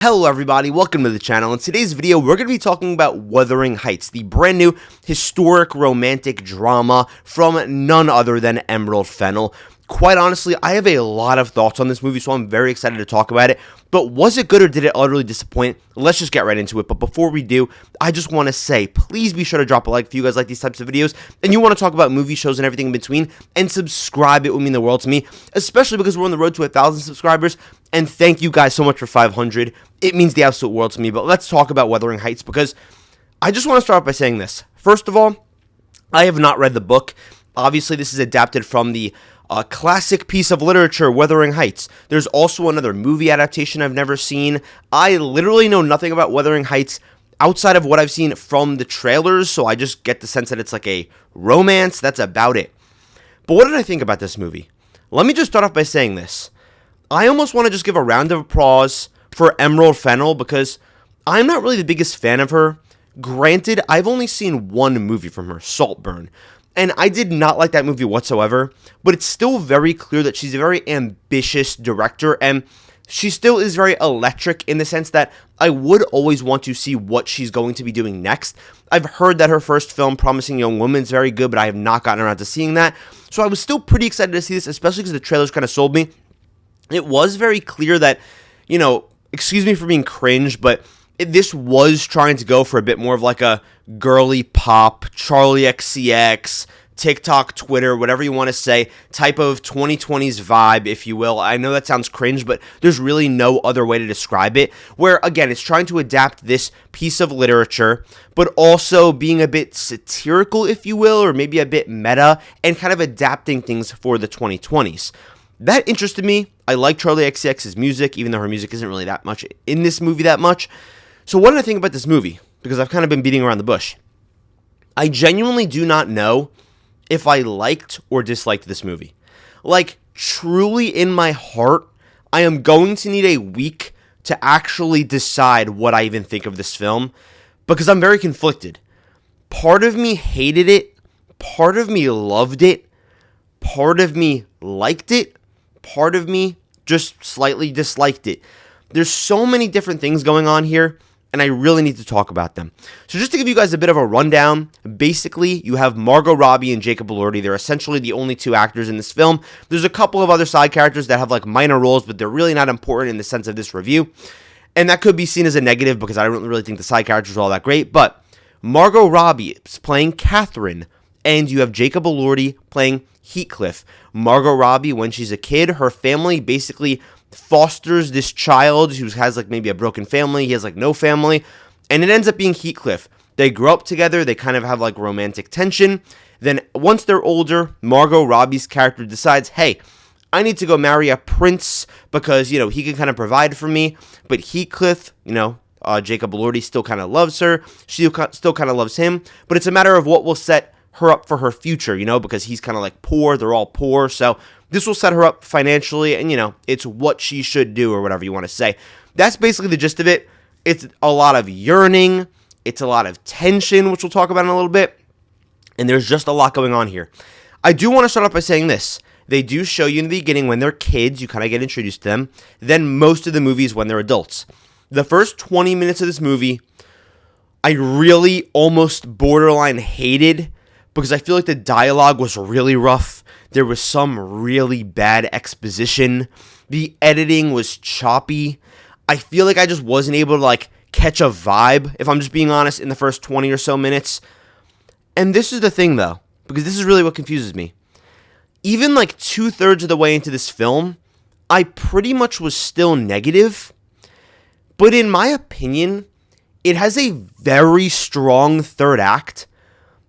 Hello everybody, welcome to the channel. In today's video, we're going to be talking about Wuthering Heights, the brand new historic romantic drama from none other than Emerald Fennell. Quite honestly, I have a lot of thoughts on this movie, so I'm very excited to talk about it. But was it good or did it utterly disappoint? Let's just get right into it. But before we do, I just want to say, please be sure to drop a like if you guys like these types of videos and you want to talk about movie shows and everything in between, and subscribe. It would mean the world to me, especially because we're on the road to 1,000 subscribers. And thank you guys so much for 500. It means the absolute world to me. But let's talk about Wuthering Heights, because I just want to start off by saying this. First of all, I have not read the book. Obviously, this is adapted from the classic piece of literature, Wuthering Heights. There's also another movie adaptation I've never seen. I literally know nothing about Wuthering Heights outside of what I've seen from the trailers, so I just get the sense that it's like a romance. That's about it. But what did I think about this movie? Let me just start off by saying this. I almost want to just give a round of applause for Emerald Fennell, because I'm not really the biggest fan of her. Granted, I've only seen one movie from her, Saltburn, and I did not like that movie whatsoever, but it's still very clear that she's a very ambitious director, and she still is very electric in the sense that I would always want to see what she's going to be doing next. I've heard that her first film, Promising Young Woman, is very good, but I have not gotten around to seeing that, so I was still pretty excited to see this, especially because the trailers kind of sold me. It was very clear that, excuse me for being cringe, but this was trying to go for a bit more of like a girly pop, Charlie XCX, TikTok, Twitter, whatever you want to say, type of 2020s vibe, if you will. I know that sounds cringe, but there's really no other way to describe it, where, again, it's trying to adapt this piece of literature, but also being a bit satirical, if you will, or maybe a bit meta, and kind of adapting things for the 2020s. That interested me. I like Charlie XCX's music, even though her music isn't really that much in this movie that much. So what did I think about this movie? Because I've kind of been beating around the bush. I genuinely do not know if I liked or disliked this movie. Like, truly in my heart, I am going to need a week to actually decide what I even think of this film, because I'm very conflicted. Part of me hated it, part of me loved it, part of me liked it, part of me just slightly disliked it. There's so many different things going on here, and I really need to talk about them. So just to give you guys a bit of a rundown, basically, you have Margot Robbie and Jacob Elordi. They're essentially the only two actors in this film. There's a couple of other side characters that have like minor roles, but they're really not important in the sense of this review. And that could be seen as a negative, because I don't really think the side characters are all that great. But Margot Robbie is playing Catherine, and you have Jacob Elordi playing Heathcliff. Margot Robbie, when she's a kid, her family basically fosters this child who has like maybe a broken family. He has like no family, and it ends up being Heathcliff. They grow up together. They kind of have like romantic tension. Then once they're older, Margot Robbie's character decides, hey, I need to go marry a prince because, he can kind of provide for me. But Heathcliff, Jacob Elordi still kind of loves her. She still kind of loves him. But it's a matter of what will set her up for her future, because he's kind of like poor. They're all poor. So this will set her up financially, and, it's what she should do, or whatever you want to say. That's basically the gist of it. It's a lot of yearning. It's a lot of tension, which we'll talk about in a little bit. And there's just a lot going on here. I do want to start off by saying this. They do show you in the beginning when they're kids. You kind of get introduced to them. Then most of the movie is when they're adults. The first 20 minutes of this movie, I really almost borderline hated, because I feel like the dialogue was really rough. There was some really bad exposition. The editing was choppy. I feel like I just wasn't able to catch a vibe, if I'm just being honest, in the first 20 or so minutes. And this is the thing, though, because this is really what confuses me. Even 2/3 of the way into this film, I pretty much was still negative. But in my opinion, it has a very strong third act.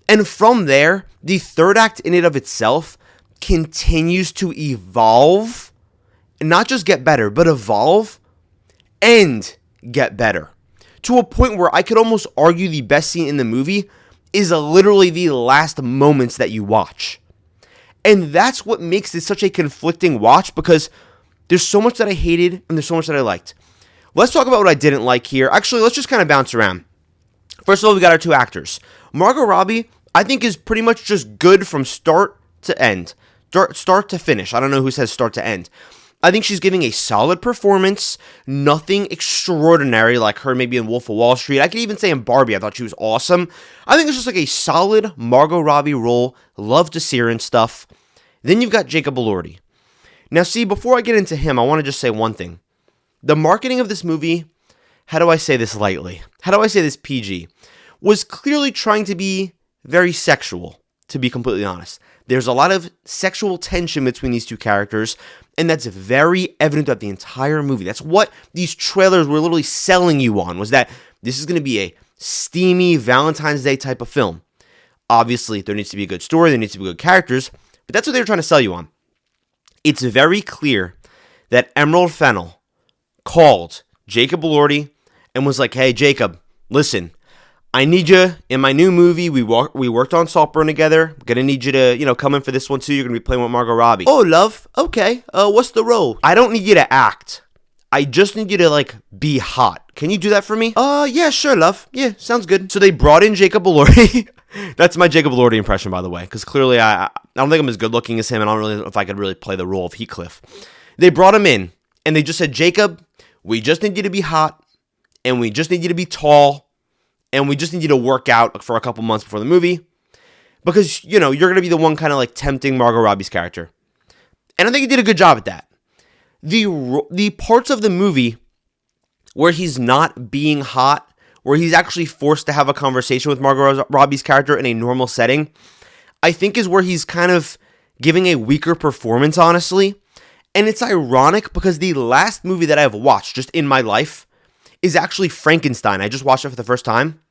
And from there, the third act in and of itself continues to evolve, and not just get better, but evolve and get better, to a point where I could almost argue the best scene in the movie is literally the last moments that you watch. And that's what makes this such a conflicting watch, because there's so much that I hated and there's so much that I liked. Let's talk about what I didn't like here. Actually, let's just kind of bounce around. First of all, we got our two actors. Margot Robbie, I think, is pretty much just good from start to end. Start to finish. I don't know who says start to end. I think she's giving a solid performance, nothing extraordinary like her maybe in Wolf of Wall Street. I could even say in Barbie, I thought she was awesome. I think it's just like a solid Margot Robbie role. Love to see her and stuff. Then you've got Jacob Elordi. Now see, before I get into him, I want to just say one thing. The marketing of this movie, how do I say this lightly? How do I say this PG? Was clearly trying to be very sexual, to be completely honest. There's a lot of sexual tension between these two characters, and that's very evident throughout the entire movie. That's what these trailers were literally selling you on, was that this is going to be a steamy Valentine's Day type of film. Obviously, there needs to be a good story, there needs to be good characters, but that's what they were trying to sell you on. It's very clear that Emerald Fennell called Jacob Elordi and was like, hey, Jacob, listen, I need you in my new movie. We worked on Saltburn together. I'm gonna need you to, come in for this one too. You're gonna be playing with Margot Robbie. Oh, love. Okay. What's the role? I don't need you to act. I just need you to be hot. Can you do that for me? Yeah, sure, love. Yeah, sounds good. So they brought in Jacob Elordi. That's my Jacob Elordi impression, by the way, because clearly I don't think I'm as good looking as him, and I don't really know if I could really play the role of Heathcliff. They brought him in, and they just said, Jacob, we just need you to be hot, and we just need you to be tall, and we just need you to work out for a couple months before the movie, because, you're going to be the one kind of tempting Margot Robbie's character. And I think he did a good job at that. The parts of the movie where he's not being hot, where he's actually forced to have a conversation with Margot Robbie's character in a normal setting, I think is where he's kind of giving a weaker performance, honestly. And it's ironic because the last movie that I've watched just in my life is actually Frankenstein. I just watched it for the first time,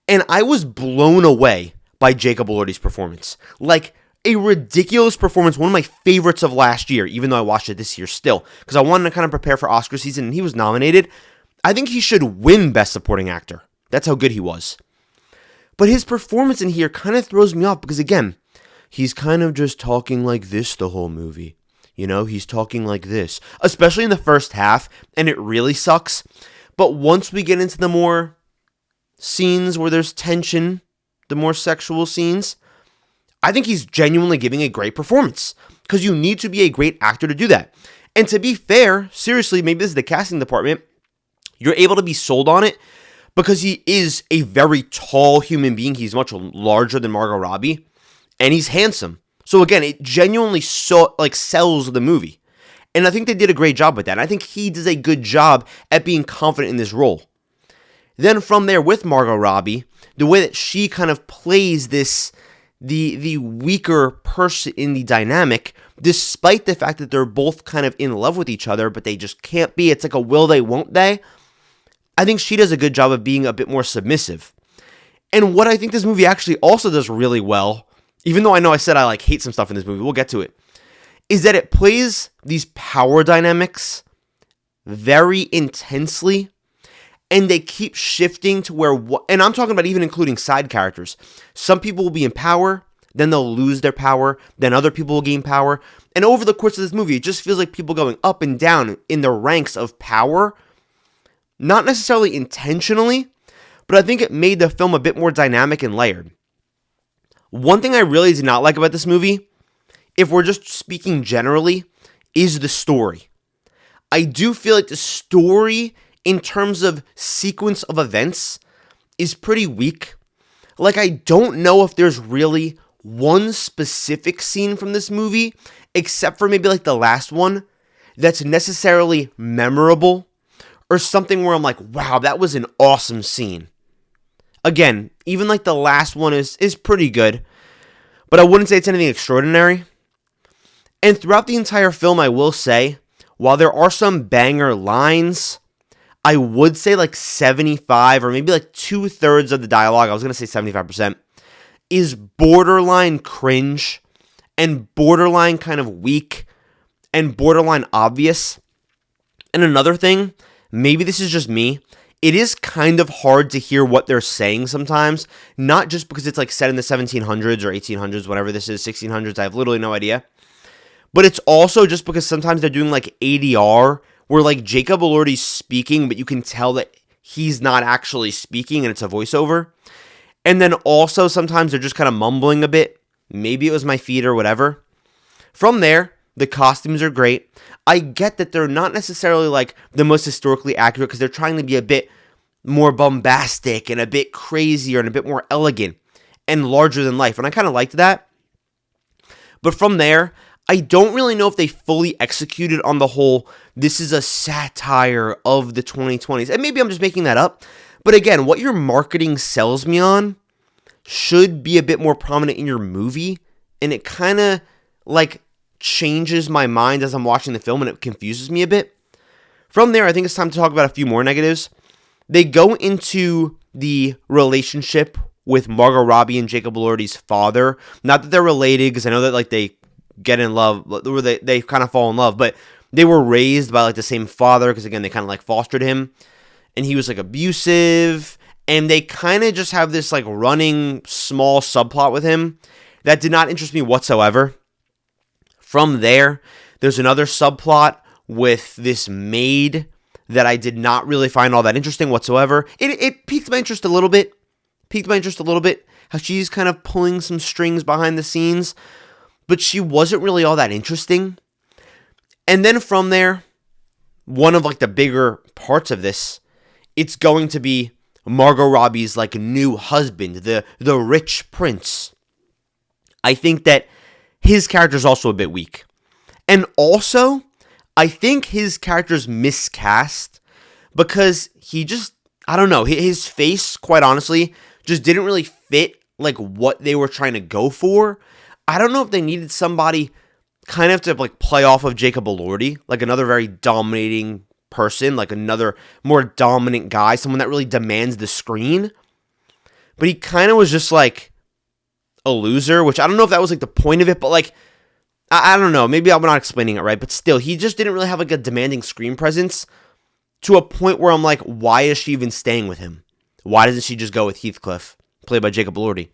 and I was blown away by Jacob Elordi's performance. A ridiculous performance, one of my favorites of last year, even though I watched it this year still, because I wanted to kind of prepare for Oscar season, and he was nominated. I think he should win Best Supporting Actor. That's how good he was. But his performance in here kind of throws me off, because again, he's kind of just talking like this the whole movie. He's talking like this, especially in the first half, and it really sucks. But once we get into the more scenes where there's tension, the more sexual scenes, I think he's genuinely giving a great performance, because you need to be a great actor to do that. And to be fair, seriously, maybe this is the casting department, you're able to be sold on it because he is a very tall human being. He's much larger than Margot Robbie, and he's handsome. So again, it genuinely sells the movie. And I think they did a great job with that. I think he does a good job at being confident in this role. Then from there with Margot Robbie, the way that she kind of plays the weaker person in the dynamic, despite the fact that they're both kind of in love with each other, but they just can't be. It's like a will they, won't they. I think she does a good job of being a bit more submissive. And what I think this movie actually also does really well, even though I know I said I hate some stuff in this movie, we'll get to it, is that it plays these power dynamics very intensely, and they keep shifting to where, and I'm talking about even including side characters. Some people will be in power, then they'll lose their power, then other people will gain power, and over the course of this movie, it just feels like people going up and down in the ranks of power, not necessarily intentionally, but I think it made the film a bit more dynamic and layered. One thing I really did not like about this movie, if we're just speaking generally, is the story. I do feel like the story, in terms of sequence of events, is pretty weak. I don't know if there's really one specific scene from this movie, except for maybe the last one, that's necessarily memorable, or something where I'm like, wow, that was an awesome scene. Again, even the last one is pretty good, but I wouldn't say it's anything extraordinary. And throughout the entire film, I will say, while there are some banger lines, I would say 75 or maybe 2/3 of the dialogue, I was going to say 75%, is borderline cringe and borderline kind of weak and borderline obvious. And another thing, maybe this is just me, it is kind of hard to hear what they're saying sometimes, not just because it's set in the 1700s or 1800s, whatever this is, 1600s, I have literally no idea. But it's also just because sometimes they're doing ADR, where Jacob Elordi's speaking, but you can tell that he's not actually speaking and it's a voiceover. And then also sometimes they're just kind of mumbling a bit. Maybe it was my feet or whatever. From there, The costumes are great. I get that they're not necessarily like the most historically accurate because they're trying to be a bit more bombastic and a bit crazier and a bit more elegant and larger than life. And I kind of liked that. But from there, I don't really know if they fully executed on the whole, this is a satire of the 2020s. And maybe I'm just making that up. But again, what your marketing sells me on should be a bit more prominent in your movie. And it kind of like changes my mind as I'm watching the film and it confuses me a bit. From there, I think it's time to talk about a few more negatives. They go into the relationship with Margot Robbie and Jacob Elordi's father. Not that they're related, because I know that like they get in love, or they kind of fall in love, but they were raised by like the same father, because again, they kind of like fostered him, and he was like abusive, and they kind of just have this like running small subplot with him that did not interest me whatsoever. From there, there's another subplot with this maid that I did not really find all that interesting whatsoever. It piqued my interest a little bit. How she's kind of pulling some strings behind the scenes, but she wasn't really all that interesting. And then from there, one of like the bigger parts of this, it's going to be Margot Robbie's like new husband, the rich prince. I think that his character is also a bit weak. And also, I think his character's miscast because he just, I don't know, his face, quite honestly, just didn't really fit like what they were trying to go for. I don't know if they needed somebody kind of to like play off of Jacob Elordi, like another very dominating person, like another more dominant guy, someone that really demands the screen. But he kind of was just like a loser, which I don't know if that was like the point of it, but like, I don't know, maybe I'm not explaining it right, but still, he just didn't really have like a demanding screen presence to a point where I'm like, why is she even staying with him? Why doesn't she just go with Heathcliff, played by Jacob Elordi?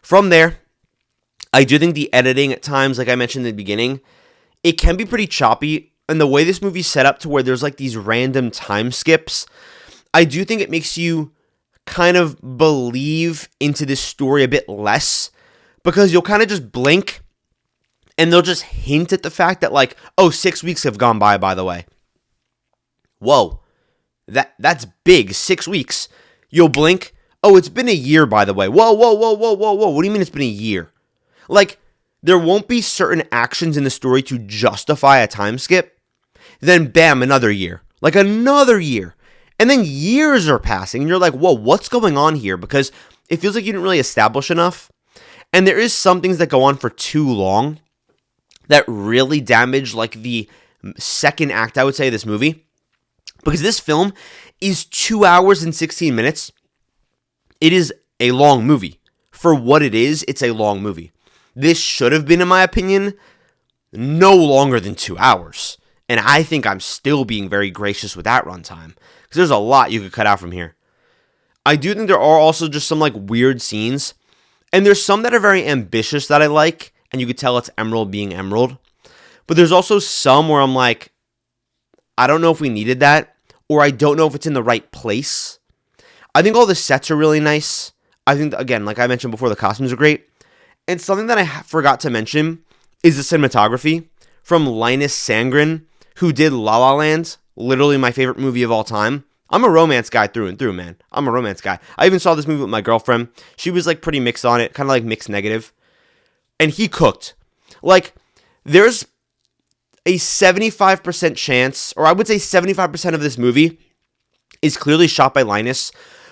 From there, I do think the editing at times, like I mentioned in the beginning, it can be pretty choppy. And the way this movie's set up to where there's like these random time skips, I do think it makes you kind of believe into this story a bit less, because you'll kind of just blink and they'll just hint at the fact that like, oh, 6 weeks have gone by the way. Whoa, that's big, 6 weeks. You'll blink. Oh, it's been a year, by the way. Whoa. What do you mean it's been a year? Like, there won't be certain actions in the story to justify a time skip. Then, bam, another year. Like, another year. And then years are passing, and you're like, whoa, what's going on here? Because it feels like you didn't really establish enough. And there is some things that go on for too long that really damage, like, the second act, I would say, of this movie. Because this film is 2 hours and 16 minutes. It is a long movie. For what it is, it's a long movie. This should have been, in my opinion, no longer than 2 hours. And I think I'm still being very gracious with that runtime, because there's a lot you could cut out from here. I do think there are also just some like weird scenes. And there's some that are very ambitious that I like. And you could tell it's Emerald being Emerald. But there's also some where I'm like, I don't know if we needed that. Or I don't know if it's in the right place. I think all the sets are really nice. I think, again, like I mentioned before, the costumes are great. And something that I forgot to mention is the cinematography from Linus Sandgren, who did La La Land, literally my favorite movie of all time. I'm a romance guy through and through, man. I'm a romance guy. I even saw this movie with my girlfriend. She was like pretty mixed on it, kind of like mixed negative. And he cooked. Like, there's a 75% chance, or I would say 75% of this movie is clearly shot by Linus,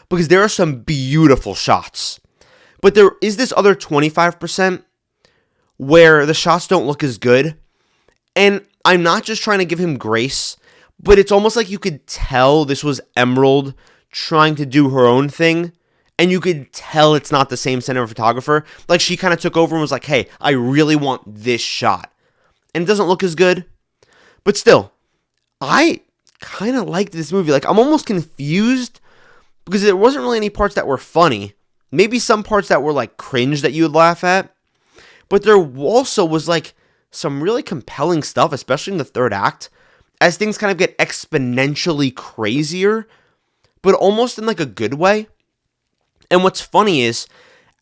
because there are some beautiful shots. But there is this other 25% where the shots don't look as good. And I'm not just trying to give him grace, but it's almost like you could tell this was Emerald trying to do her own thing. And you could tell it's not the same cinematographer. Like, she kind of took over and was like, hey, I really want this shot. And it doesn't look as good. But still, I kind of liked this movie. Like, I'm almost confused because there wasn't really any parts that were funny. Maybe some parts that were like cringe that you would laugh at. But there also was like some really compelling stuff, especially in the third act, as things kind of get exponentially crazier, but almost in like a good way. And what's funny is,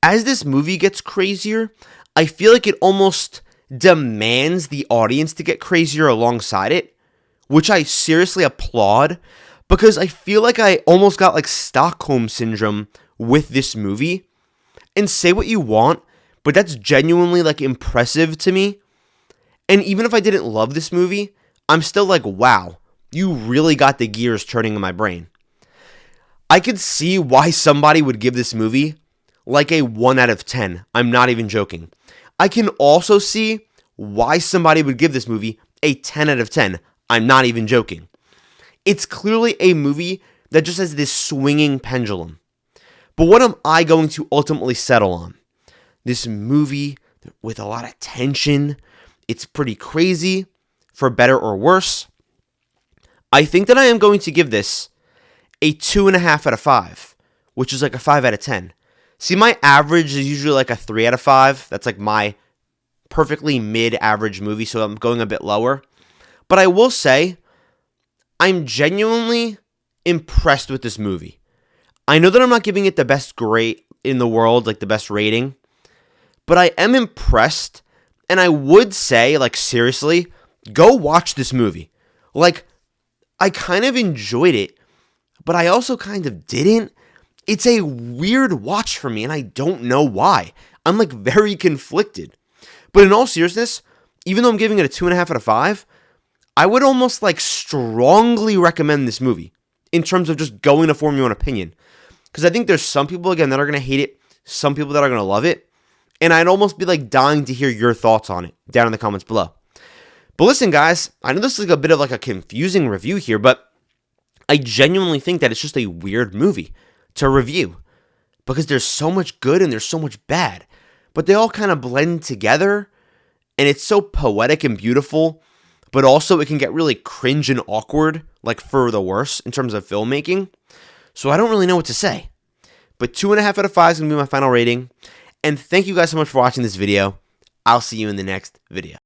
as this movie gets crazier, I feel like it almost demands the audience to get crazier alongside it, which I seriously applaud, because I feel like I almost got like Stockholm Syndrome with this movie. And say what you want, but that's genuinely like impressive to me. And even if I didn't love this movie, I'm still like, wow, you really got the gears turning in my brain. I could see why somebody would give this movie like a 1 out of 10. I'm not even joking. I can also see why somebody would give this movie a 10 out of 10. I'm not even joking. It's clearly a movie that just has this swinging pendulum. But what am I going to ultimately settle on? This movie with a lot of tension. It's pretty crazy, for better or worse. I think that I am going to give this a 2.5 out of 5, which is like a 5 out of 10. See, my average is usually like a 3 out of 5. That's like my perfectly mid-average movie, so I'm going a bit lower. But I will say, I'm genuinely impressed with this movie. I know that I'm not giving it the best grade in the world, like the best rating, but I am impressed, and I would say, like, seriously, go watch this movie. Like, I kind of enjoyed it, but I also kind of didn't. It's a weird watch for me, and I don't know why. I'm, like, very conflicted. But in all seriousness, even though I'm giving it a 2.5 out of 5, I would almost, like, strongly recommend this movie in terms of just going to form your own opinion. Because I think there's some people, again, that are going to hate it, some people that are going to love it, and I'd almost be like dying to hear your thoughts on it down in the comments below. But listen, guys, I know this is like a bit of like a confusing review here, but I genuinely think that it's just a weird movie to review because there's so much good and there's so much bad, but they all kind of blend together, and it's so poetic and beautiful, but also it can get really cringe and awkward, like for the worse in terms of filmmaking. So I don't really know what to say. But 2.5 out of 5 is going to be my final rating. And thank you guys so much for watching this video. I'll see you in the next video.